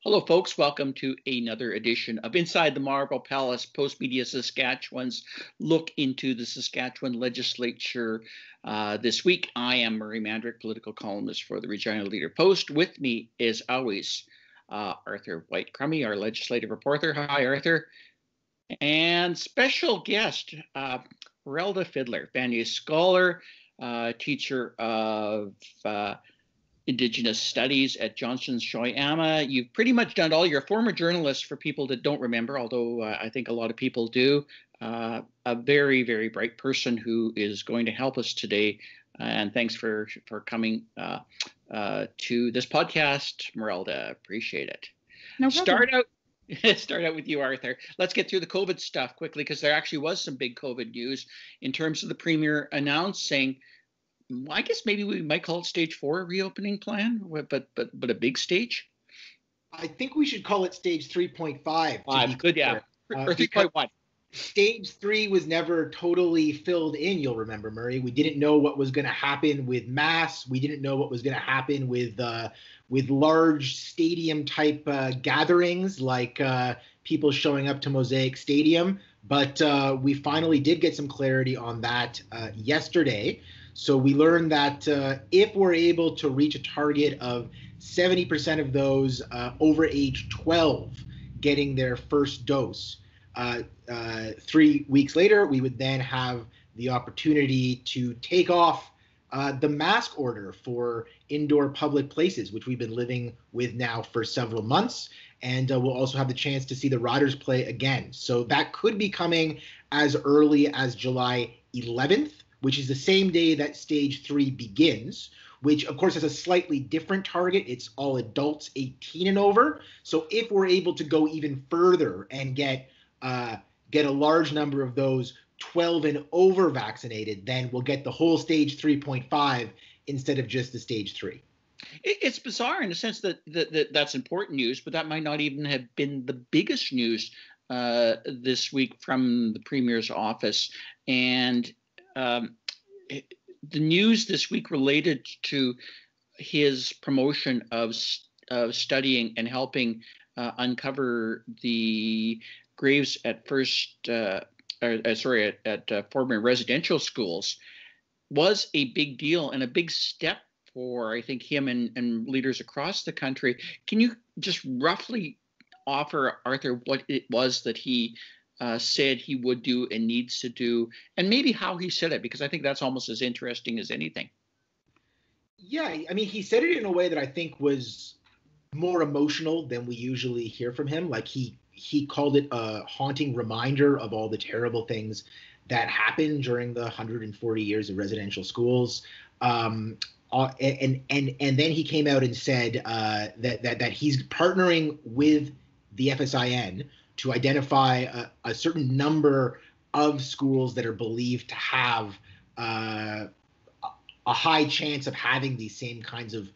Hello, folks. Welcome to another edition of Inside the Marble Palace, Post Media Saskatchewan's look into the Saskatchewan legislature. This week, I am Murray Mandrick, political columnist for the Regina Leader Post. With me, as always, Arthur White-Crummey, our legislative reporter. Hi, Arthur. And special guest, Merelda Fiddler, Vanier scholar, teacher of Indigenous Studies at Johnson Shoyama. You've pretty much done all. You're a former journalist for people that don't remember, although I think a lot of people do. A very, very bright person who is going to help us today. And thanks for coming to this podcast, Merelda. Appreciate it. No problem. Start out with you, Arthur. Let's get through the COVID stuff quickly, because there actually was some big COVID news in terms of the Premier announcing, I guess maybe we might call it stage 4 reopening plan, but a big stage. I think we should call it stage 3.5. Good, yeah. Or 3.1. Stage 3 was never totally filled in, you'll remember, Murray. We didn't know what was going to happen with masks. We didn't know what was going to happen with large stadium-type gatherings, like people showing up to Mosaic Stadium. But we finally did get some clarity on that yesterday. So we learned that if we're able to reach a target of 70% of those over age 12 getting their first dose, 3 weeks later, we would then have the opportunity to take off the mask order for indoor public places, which we've been living with now for several months. And we'll also have the chance to see the Riders play again. So that could be coming as early as July 11th. Which is the same day that stage 3 begins, which of course has a slightly different target. It's all adults 18 and over. So if we're able to go even further and get a large number of those 12 and over vaccinated, then we'll get the whole stage 3.5 instead of just the stage 3. It's bizarre in the sense that that's important news, but that might not even have been the biggest news this week from the Premier's office. And the news this week related to his promotion of studying and helping uncover the graves at former residential schools was a big deal and a big step for, I think, him and leaders across the country. Can you just roughly offer, Arthur, what it was that he said he would do and needs to do, and maybe how he said it, because I think that's almost as interesting as anything. Yeah, I mean, he said it in a way that I think was more emotional than we usually hear from him. Like he called it a haunting reminder of all the terrible things that happened during the 140 years of residential schools. And then he came out and said that he's partnering with the FSIN to identify a certain number of schools that are believed to have a high chance of having these same kinds of,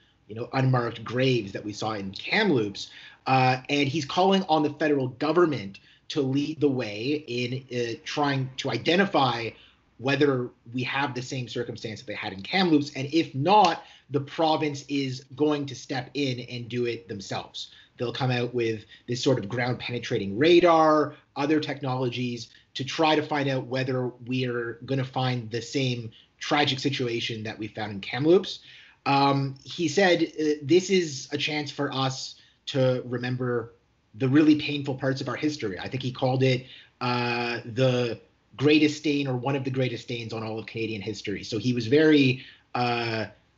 unmarked graves that we saw in Kamloops. And he's calling on the federal government to lead the way in trying to identify whether we have the same circumstance that they had in Kamloops. And if not, the province is going to step in and do it themselves. They'll come out with this sort of ground penetrating radar, other technologies to try to find out whether we are going to find the same tragic situation that we found in Kamloops. He said this is a chance for us to remember the really painful parts of our history. I think he called it the greatest stain, or one of the greatest stains on all of Canadian history. So he was very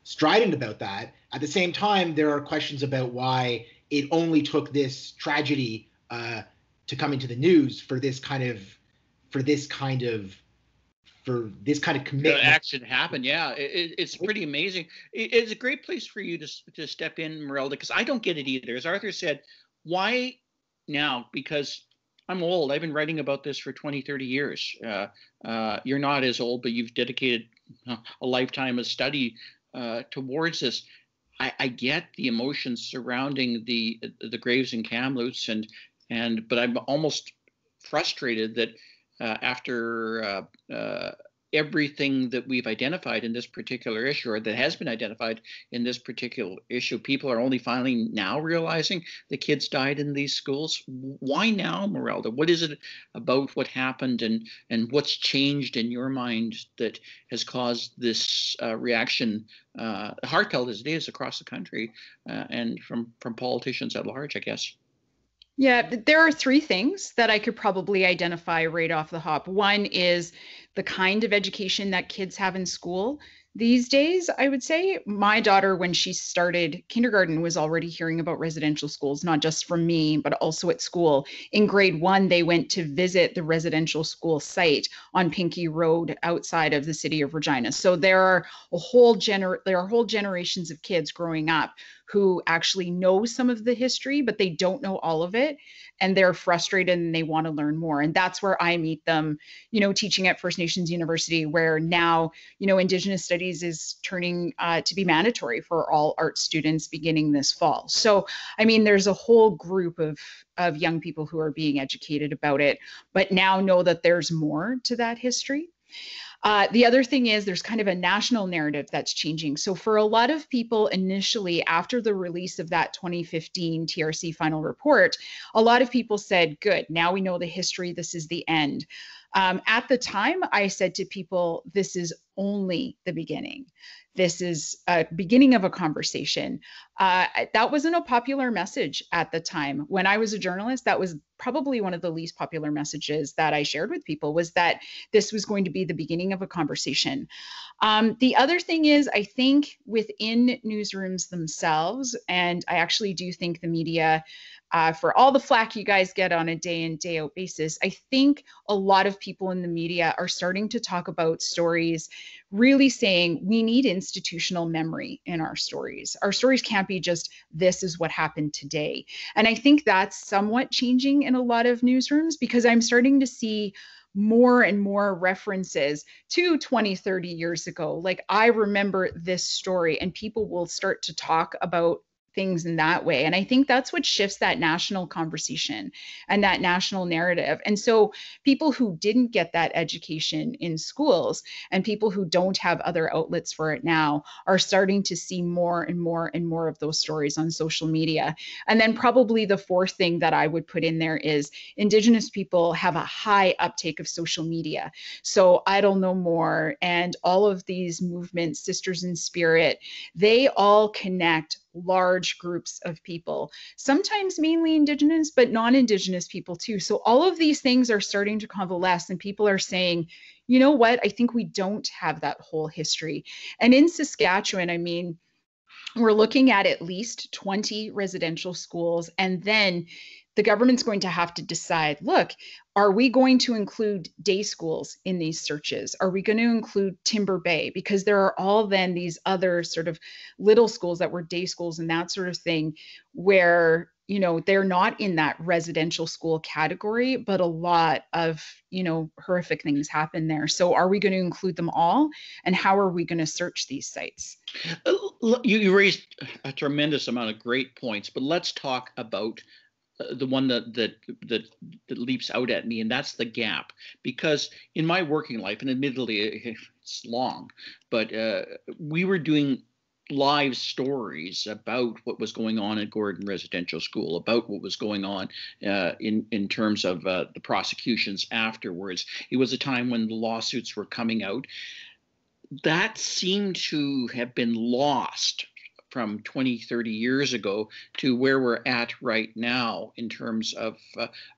strident about that. At the same time, there are questions about why it only took this tragedy to come into the news for this kind of commitment. Action happened. Yeah, it's pretty amazing. It's a great place for you to step in, Merelda, because I don't get it either. As Arthur said, why now? Because I'm old. I've been writing about this for 20, 30 years. You're not as old, but you've dedicated a lifetime of study towards this. I get the emotions surrounding the graves in Kamloops, but I'm almost frustrated that after everything that we've identified in this particular issue, or that has been identified in this particular issue, people are only finally now realizing the kids died in these schools. Why now, Merelda? What is it about what happened, and what's changed in your mind that has caused this reaction, heartfelt as it is, across the country, and from politicians at large, I guess? Yeah, there are three things that I could probably identify right off the hop. One is the kind of education that kids have in school these days. I would say my daughter, when she started kindergarten, was already hearing about residential schools, not just from me, but also at school. In grade 1, they went to visit the residential school site on Pinkey Road outside of the city of Regina. So there are whole generations of kids growing up who actually know some of the history, but they don't know all of it. And they're frustrated and they want to learn more. And that's where I meet them, teaching at First Nations University, where now, Indigenous studies is turning to be mandatory for all art students beginning this fall. So, I mean, there's a whole group of young people who are being educated about it, but now know that there's more to that history. The other thing is there's kind of a national narrative that's changing. So for a lot of people initially, after the release of that 2015 TRC final report, a lot of people said, good, now we know the history, this is the end. At the time, I said to people, this is only the beginning. This is a beginning of a conversation. That wasn't a popular message at the time. When I was a journalist, that was probably one of the least popular messages that I shared with people, was that this was going to be the beginning of a conversation. The other thing is, I think within newsrooms themselves, and I actually do think the media, for all the flack you guys get on a day in, day out basis, I think a lot of people in the media are starting to talk about stories, really saying we need institutional memory in our stories. Our stories can't be just, this is what happened today. And I think that's somewhat changing in a lot of newsrooms, because I'm starting to see more and more references to 20, 30 years ago. Like, I remember this story, and people will start to talk about things in that way. And I think that's what shifts that national conversation and that national narrative. And so people who didn't get that education in schools, and people who don't have other outlets for it now, are starting to see more and more and more of those stories on social media. And then probably the fourth thing that I would put in there is Indigenous people have a high uptake of social media. So Idle No More and all of these movements, Sisters in Spirit, they all connect large groups of people, sometimes mainly Indigenous, but non-Indigenous people too. So all of these things are starting to convalesce, and people are saying, you know what, I think we don't have that whole history. And in Saskatchewan, I mean, we're looking at least 20 residential schools, and then the government's going to have to decide, look, are we going to include day schools in these searches? Are we going to include Timber Bay? Because there are all then these other sort of little schools that were day schools and that sort of thing, where, they're not in that residential school category, but a lot of, horrific things happen there. So are we going to include them all? And how are we going to search these sites? You raised a tremendous amount of great points, but let's talk about the one that leaps out at me, and that's the gap. Because in my working life, and admittedly it's long, but we were doing live stories about what was going on at Gordon Residential School, about what was going on in terms of the prosecutions afterwards. It was a time when the lawsuits were coming out. That seemed to have been lost from 20, 30 years ago to where we're at right now in terms of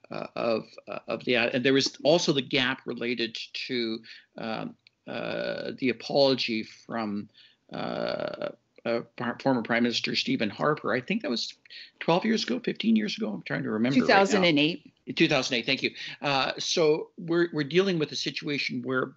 the, and there was also the gap related to the apology from former Prime Minister Stephen Harper. I think that was 12 years ago, 15 years ago. I'm trying to remember. 2008. Right, 2008. Thank you. So we're dealing with a situation where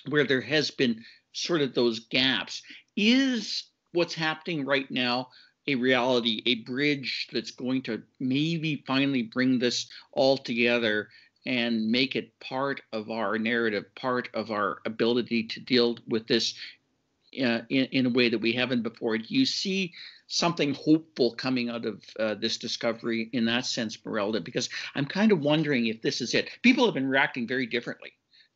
there has been sort of those gaps. Is what's happening right now a reality, a bridge that's going to maybe finally bring this all together and make it part of our narrative, part of our ability to deal with this in a way that we haven't before? Do you see something hopeful coming out of this discovery in that sense, Merelda? Because I'm kind of wondering if this is it. People have been reacting very differently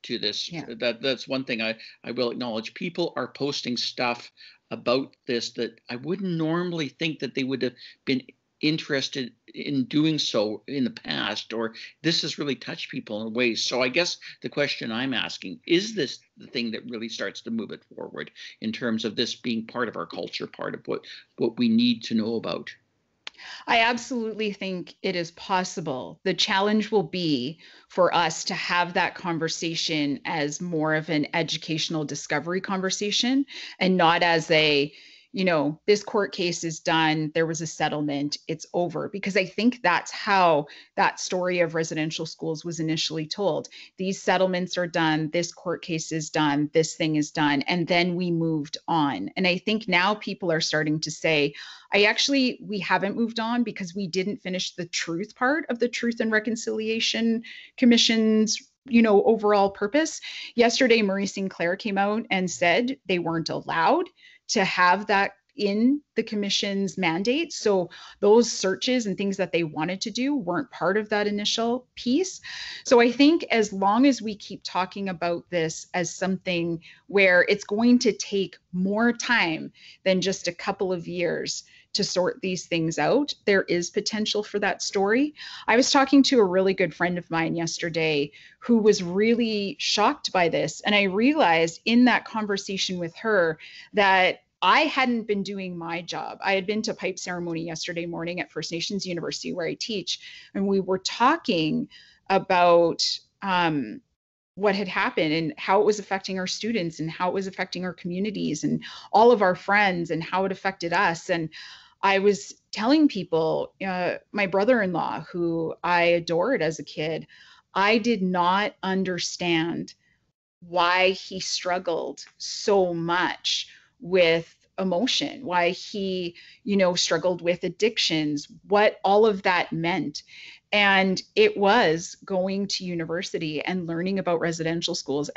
to this. Yeah. That's one thing I will acknowledge. People are posting stuff about this that I wouldn't normally think that they would have been interested in doing so in the past, or this has really touched people in ways. So I guess the question I'm asking, is this the thing that really starts to move it forward in terms of this being part of our culture, part of what we need to know about? I absolutely think it is possible. The challenge will be for us to have that conversation as more of an educational discovery conversation and not as a, this court case is done, there was a settlement, it's over. Because I think that's how that story of residential schools was initially told. These settlements are done, this court case is done, this thing is done, and then we moved on. And I think now people are starting to say, we haven't moved on because we didn't finish the truth part of the Truth and Reconciliation Commission's overall purpose. Yesterday, Marie Sinclair came out and said they weren't allowed to have that in the commission's mandate. So those searches and things that they wanted to do weren't part of that initial piece. So I think as long as we keep talking about this as something where it's going to take more time than just a couple of years to sort these things out, there is potential for that story. I was talking to a really good friend of mine yesterday who was really shocked by this. And I realized in that conversation with her that I hadn't been doing my job. I had been to pipe ceremony yesterday morning at First Nations University where I teach, and we were talking about what had happened and how it was affecting our students and how it was affecting our communities and all of our friends and how it affected us. And I was telling people, my brother-in-law, who I adored as a kid, I did not understand why he struggled so much with emotion, why he, struggled with addictions, what all of that meant. And it was going to university and learning about residential schools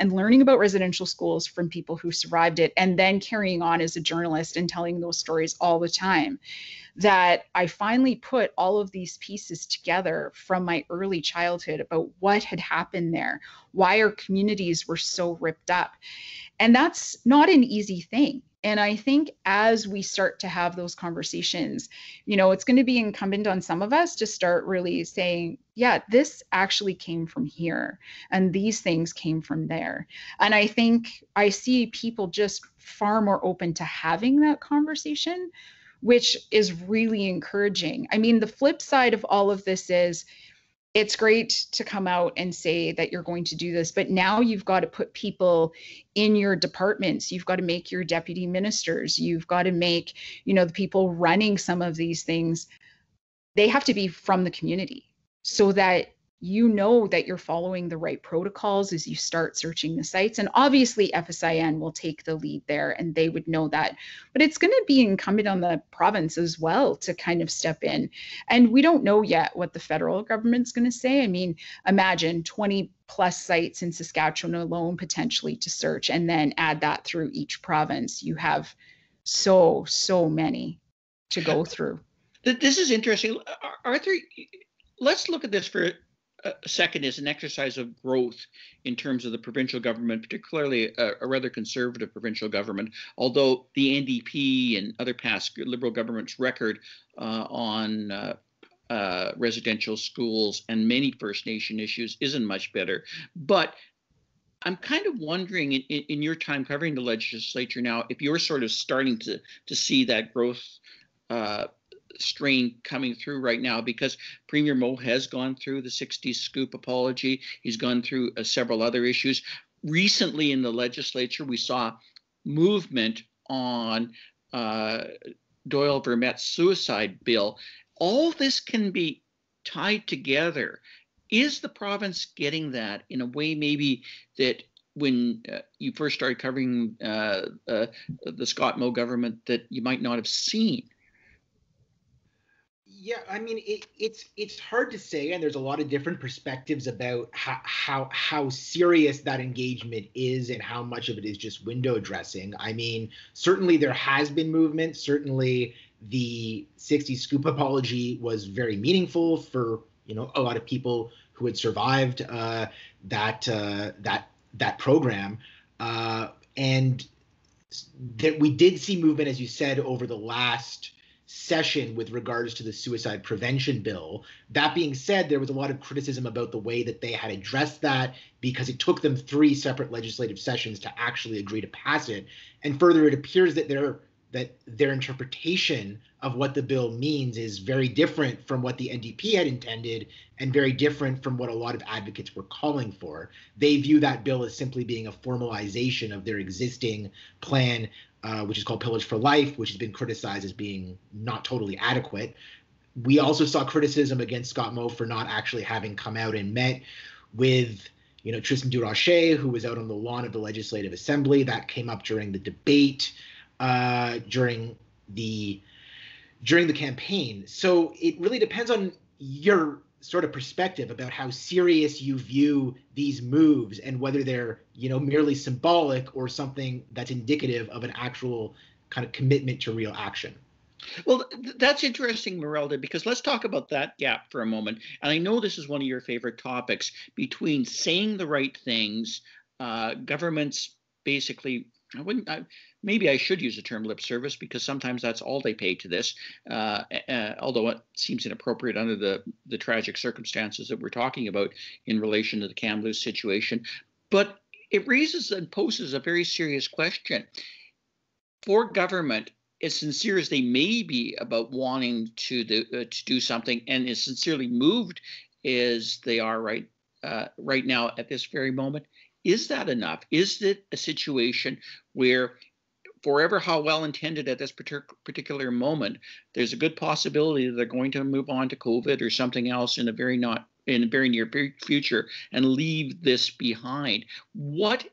from people who survived it, and then carrying on as a journalist and telling those stories all the time, that I finally put all of these pieces together from my early childhood about what had happened there, why our communities were so ripped up. And that's not an easy thing. And I think as we start to have those conversations, it's going to be incumbent on some of us to start really saying, yeah, this actually came from here and these things came from there. And I think I see people just far more open to having that conversation, which is really encouraging. I mean, the flip side of all of this is, it's great to come out and say that you're going to do this, but now you've got to put people in your departments. You've got to make your deputy ministers. You've got to make, the people running some of these things, they have to be from the community so that that you're following the right protocols as you start searching the sites. And obviously FSIN will take the lead there and they would know that. But it's going to be incumbent on the province as well to kind of step in. And we don't know yet what the federal government's going to say. I mean, imagine 20 plus sites in Saskatchewan alone potentially to search, and then add that through each province. You have so many to go through. This is interesting. Arthur, let's look at this for a second as an exercise of growth in terms of the provincial government, particularly a rather conservative provincial government, although the NDP and other past Liberal governments' record on residential schools and many First Nation issues isn't much better. But I'm kind of wondering, in your time covering the legislature now, if you're sort of starting to see that growth strain coming through right now, because Premier Moe has gone through the 60s scoop apology. He's gone through several other issues. Recently in the legislature, we saw movement on Doyle Vermette's suicide bill. All this can be tied together. Is the province getting that in a way maybe that when you first started covering the Scott Moe government that you might not have seen? Yeah, I mean, it's hard to say, and there's a lot of different perspectives about how serious that engagement is and how much of it is just window dressing. I mean, certainly there has been movement. Certainly the 60 scoop apology was very meaningful for a lot of people who had survived that that program, and that we did see movement, as you said, over the last session with regards to the suicide prevention bill. That being said, there was a lot of criticism about the way that they had addressed that, because it took them 3 separate legislative sessions to actually agree to pass it. And further, it appears that their interpretation of what the bill means is very different from what the NDP had intended, and very different from what a lot of advocates were calling for. They view that bill as simply being a formalization of their existing plan, which is called Pillars for Life, which has been criticized as being not totally adequate. We also saw criticism against Scott Moe for not actually having come out and met with, Tristan Durocher, who was out on the lawn of the Legislative Assembly. That came up during the debate, during the campaign. So it really depends on your sort of perspective about how serious you view these moves, and whether they're, merely symbolic or something that's indicative of an actual kind of commitment to real action. Well, that's interesting, Merelda, because let's talk about that gap for a moment. And I know this is one of your favorite topics, between saying the right things, governments basically, maybe I should use the term lip service, because sometimes that's all they pay to this, although it seems inappropriate under the tragic circumstances that we're talking about in relation to the Kamloops situation. But it raises and poses a very serious question. For government, as sincere as they may be about wanting to do something, and as sincerely moved as they are right now at this very moment, is that enough? Is it a situation where, forever how well intended at this particular moment, there's a good possibility that they're going to move on to COVID or something else in a very near future and leave this behind? What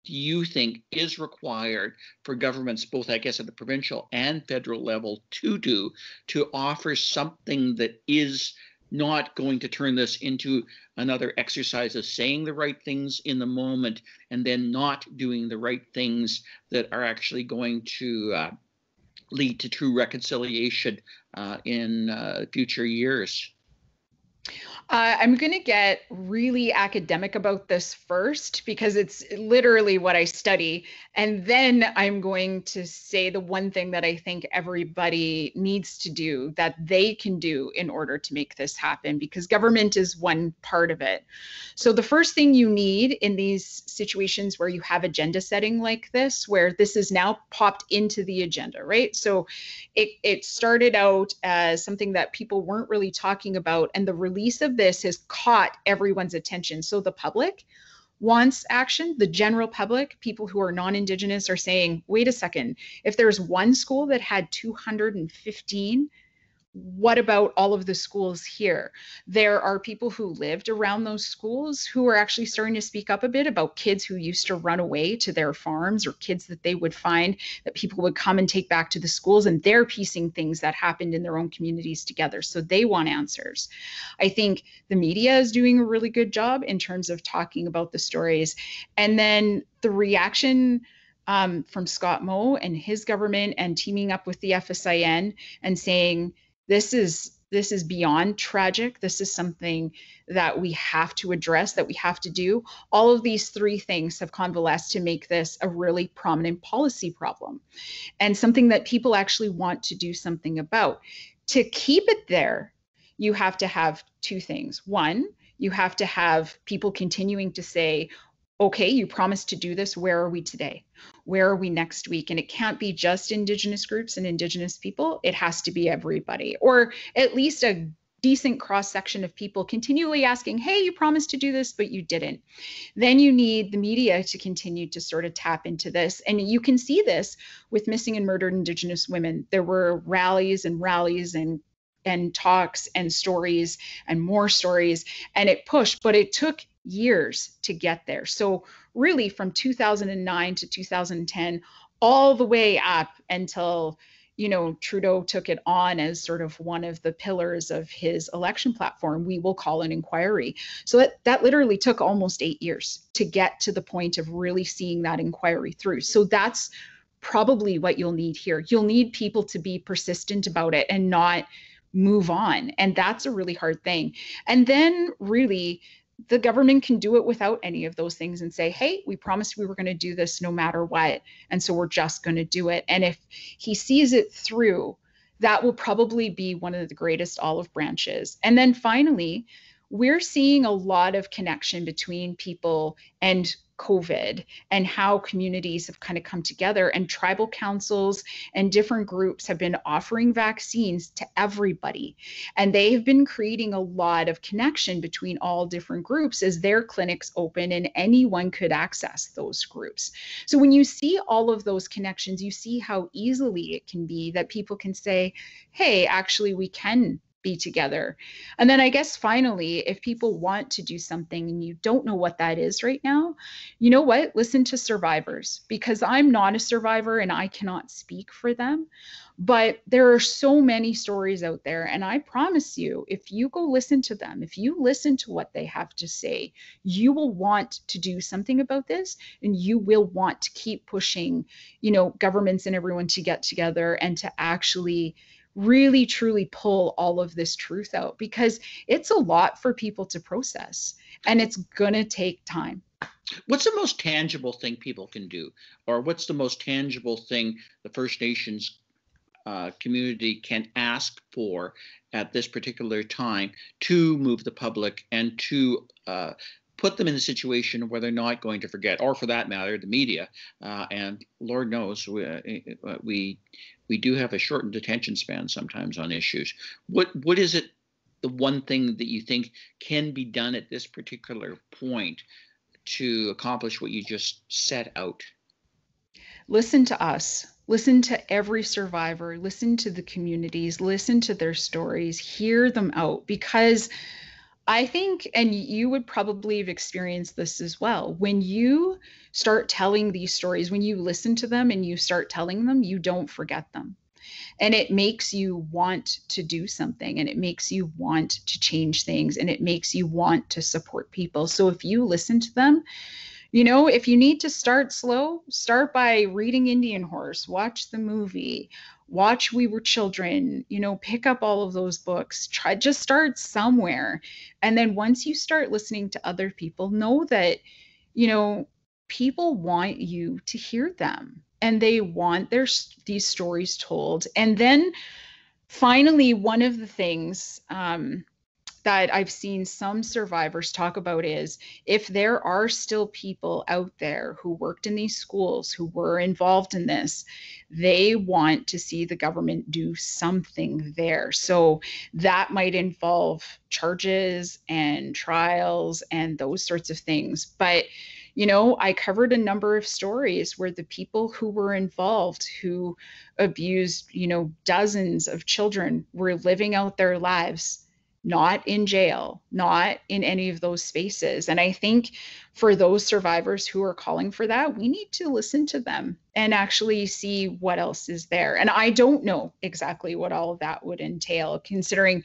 do you think is required for governments, both, I guess, at the provincial and federal level, to do to offer something that is not going to turn this into another exercise of saying the right things in the moment and then not doing the right things that are actually going to lead to true reconciliation in future years? I'm going to get really academic about this first, because it's literally what I study. And then I'm going to say the one thing that I think everybody needs to do, that they can do in order to make this happen, because government is one part of it. So the first thing you need in these situations where you have agenda setting like this, where this is now popped into the agenda, right? So it started out as something that people weren't really talking about, and the release of this has caught everyone's attention. So the public wants action. The general public, people who are non-Indigenous, are saying, wait a second, if there's one school that had 215, what about all of the schools here? There are people who lived around those schools who are actually starting to speak up a bit about kids who used to run away to their farms, or kids that they would find that people would come and take back to the schools, and they're piecing things that happened in their own communities together. So they want answers. I think the media is doing a really good job in terms of talking about the stories. And then the reaction from Scott Moe and his government, and teaming up with the FSIN and saying, this is beyond tragic. This is something that we have to address, that we have to do. All of these 3 things have convalesced to make this a really prominent policy problem, and something that people actually want to do something about. To keep it there, you have to have 2 things. One, you have to have people continuing to say, okay, you promised to do this. Where are we today? Where are we next week? And it can't be just Indigenous groups and Indigenous people. It has to be everybody, or at least a decent cross-section of people continually asking, hey, you promised to do this, but you didn't. Then you need the media to continue to sort of tap into this. And you can see this with missing and murdered Indigenous women. There were rallies and talks and stories and more stories, and it pushed, but it took years to get there. So really from 2009 to 2010, all the way up until, Trudeau took it on as sort of one of the pillars of his election platform, we will call an inquiry. So that literally took almost 8 years to get to the point of really seeing that inquiry through. So that's probably what you'll need here. You'll need people to be persistent about it and not move on. And that's a really hard thing. And then really, the government can do it without any of those things and say, hey, we promised we were going to do this no matter what. And so we're just going to do it. And if he sees it through, that will probably be one of the greatest olive branches. And then finally, we're seeing a lot of connection between people and COVID and how communities have kind of come together, and tribal councils and different groups have been offering vaccines to everybody. And they've been creating a lot of connection between all different groups as their clinics open and anyone could access those groups. So when you see all of those connections, you see how easily it can be that people can say, hey, actually, we can be together. And then I guess finally, if people want to do something and you don't know what that is right now, you know what? Listen to survivors, because I'm not a survivor and I cannot speak for them. But there are so many stories out there. And I promise you, if you go listen to them, if you listen to what they have to say, you will want to do something about this, and you will want to keep pushing, governments and everyone to get together and to actually really truly pull all of this truth out, because it's a lot for people to process and it's going to take time. What's the most tangible thing people can do, or what's the most tangible thing the First Nations community can ask for at this particular time to move the public and to put them in a situation where they're not going to forget, or for that matter, the media? And Lord knows we do have a shortened attention span sometimes on issues. What is it, the one thing that you think can be done at this particular point to accomplish what you just set out? Listen to us. Listen to every survivor. Listen to the communities. Listen to their stories. Hear them out, because I think, and you would probably have experienced this as well, when you start telling these stories, when you listen to them and you start telling them, you don't forget them. And it makes you want to do something, and it makes you want to change things, and it makes you want to support people. So if you listen to them, if you need to start slow, start by reading Indian Horse, watch the movie, watch We Were Children, pick up all of those books, just start somewhere. And then once you start listening to other people, know that, people want you to hear them, and they want these stories told. And then finally, one of the things that I've seen some survivors talk about is, if there are still people out there who worked in these schools, who were involved in this, they want to see the government do something there. So that might involve charges and trials and those sorts of things. But I covered a number of stories where the people who were involved, who abused, dozens of children, were living out their lives, not in jail, not in any of those spaces. And I think for those survivors who are calling for that, we need to listen to them and actually see what else is there. And I don't know exactly what all of that would entail, considering,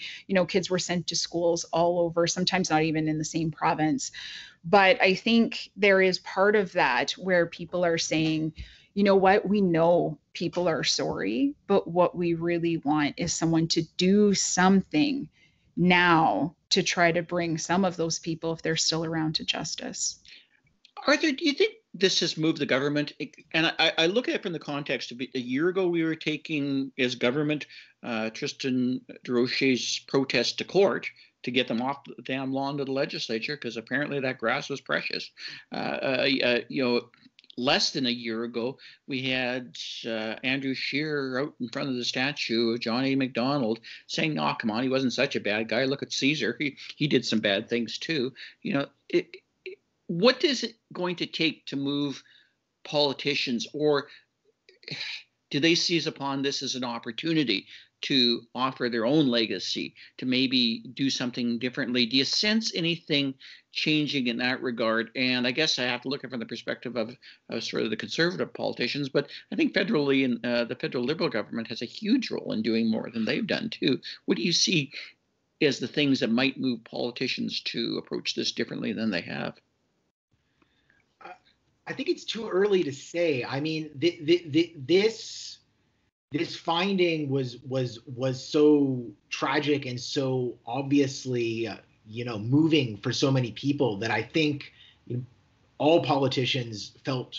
kids were sent to schools all over, sometimes not even in the same province. But I think there is part of that where people are saying, you know what, we know people are sorry, but what we really want is someone to do something now to try to bring some of those people, if they're still around, to justice. Arthur, do you think this has moved the government? And I look at it from the context of a year ago, we were taking as government Tristan Durocher's protest to court to get them off the damn lawn to the legislature, because apparently that grass was precious. Less than a year ago, we had Andrew Scheer out in front of the statue of John A. Macdonald saying, "No, come on, he wasn't such a bad guy. Look at Caesar. He did some bad things too." What is it going to take to move politicians, or do they seize upon this as an opportunity to offer their own legacy, to maybe do something differently? Do you sense anything changing in that regard? And I guess I have to look at it from the perspective of sort of the conservative politicians, but I think federally, and the federal Liberal government has a huge role in doing more than they've done too. What do you see as the things that might move politicians to approach this differently than they have? I think it's too early to say. I mean, this finding was so tragic and so obviously moving for so many people that I think all politicians felt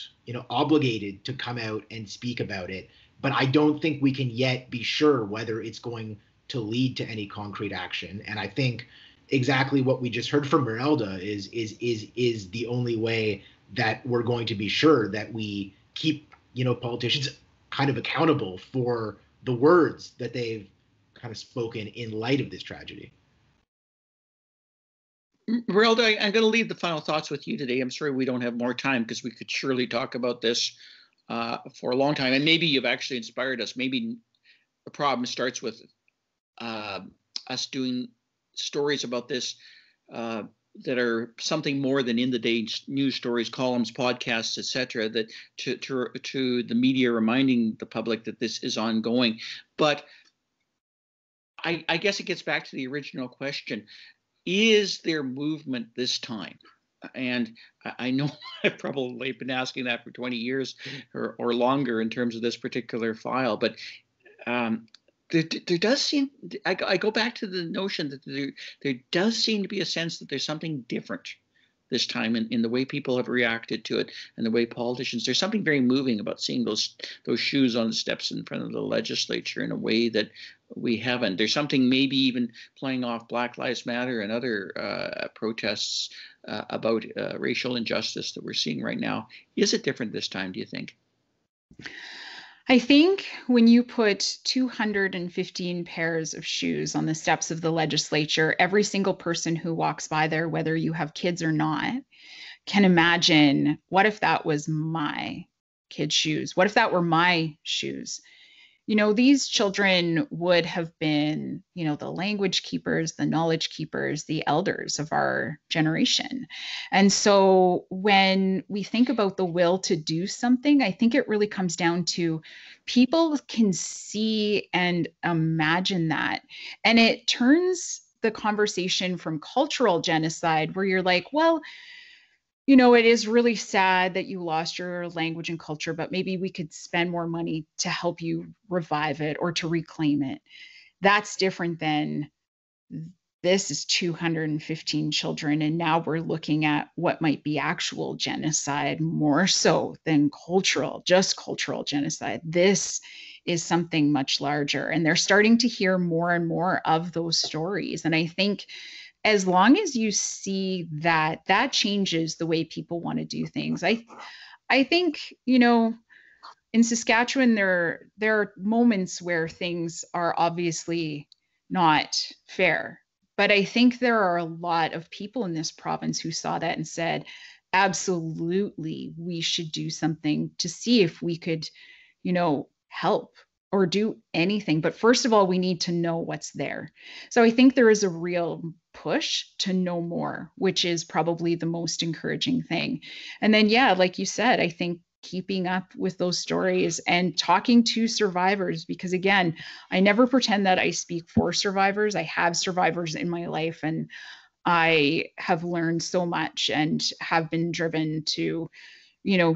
obligated to come out and speak about it. But I don't think we can yet be sure whether it's going to lead to any concrete action. And I think exactly what we just heard from Merelda is the only way that we're going to be sure that we keep politicians kind of accountable for the words that they've kind of spoken in light of this tragedy. Merelda, I'm going to leave the final thoughts with you today. I'm sorry we don't have more time because we could surely talk about this for a long time. And maybe you've actually inspired us. Maybe the problem starts with us doing stories about this that are something more than in the day news stories, columns, podcasts, etc. That to the media reminding the public that this is ongoing. But I guess it gets back to the original question: is there movement this time? And I know I've probably been asking that for 20 years or longer in terms of this particular file, but there does seem, I go back to the notion that there does seem to be a sense that there's something different this time in the way people have reacted to it and the way politicians, there's something very moving about seeing those shoes on the steps in front of the legislature in a way that we haven't. There's something maybe even playing off Black Lives Matter and other protests about racial injustice that we're seeing right now. Is it different this time, do you think? I think when you put 215 pairs of shoes on the steps of the legislature, every single person who walks by there, whether you have kids or not, can imagine, what if that was my kid's shoes? What if that were my shoes? These children would have been, the language keepers, the knowledge keepers, the elders of our generation. And so when we think about the will to do something, I think it really comes down to people can see and imagine that. And it turns the conversation from cultural genocide, where you're like, well, it is really sad that you lost your language and culture, but maybe we could spend more money to help you revive it or to reclaim it. That's different than this is 215 children. And now we're looking at what might be actual genocide more so than just cultural genocide. This is something much larger. And they're starting to hear more and more of those stories. And I think as long as you see that changes the way people want to do things. I think, in Saskatchewan, there are moments where things are obviously not fair. But I think there are a lot of people in this province who saw that and said, absolutely, we should do something to see if we could, help or do anything. But first of all, we need to know what's there. So I think there is a real push to know more, which is probably the most encouraging thing. And then, yeah, like you said, I think keeping up with those stories and talking to survivors, because again, I never pretend that I speak for survivors. I have survivors in my life, and I have learned so much and have been driven to,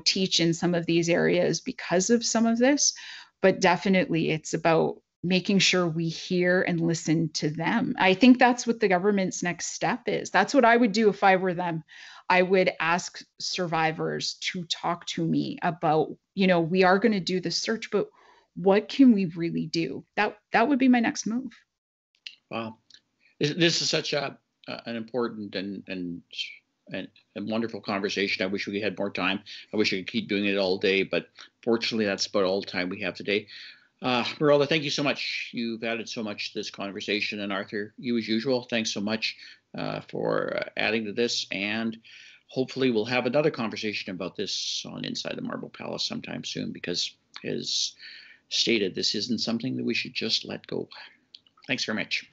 teach in some of these areas because of some of this. But definitely it's about making sure we hear and listen to them. I think that's what the government's next step is. That's what I would do if I were them. I would ask survivors to talk to me about, we are going to do the search, but what can we really do? That would be my next move. Wow. This is such an important and wonderful conversation. I wish we had more time. I wish I could keep doing it all day, but fortunately that's about all the time we have today. Merelda, thank you so much. You've added so much to this conversation. And Arthur, you as usual, thanks so much for adding to this. And hopefully we'll have another conversation about this on Inside the Marble Palace sometime soon, because as stated, this isn't something that we should just let go. Thanks very much.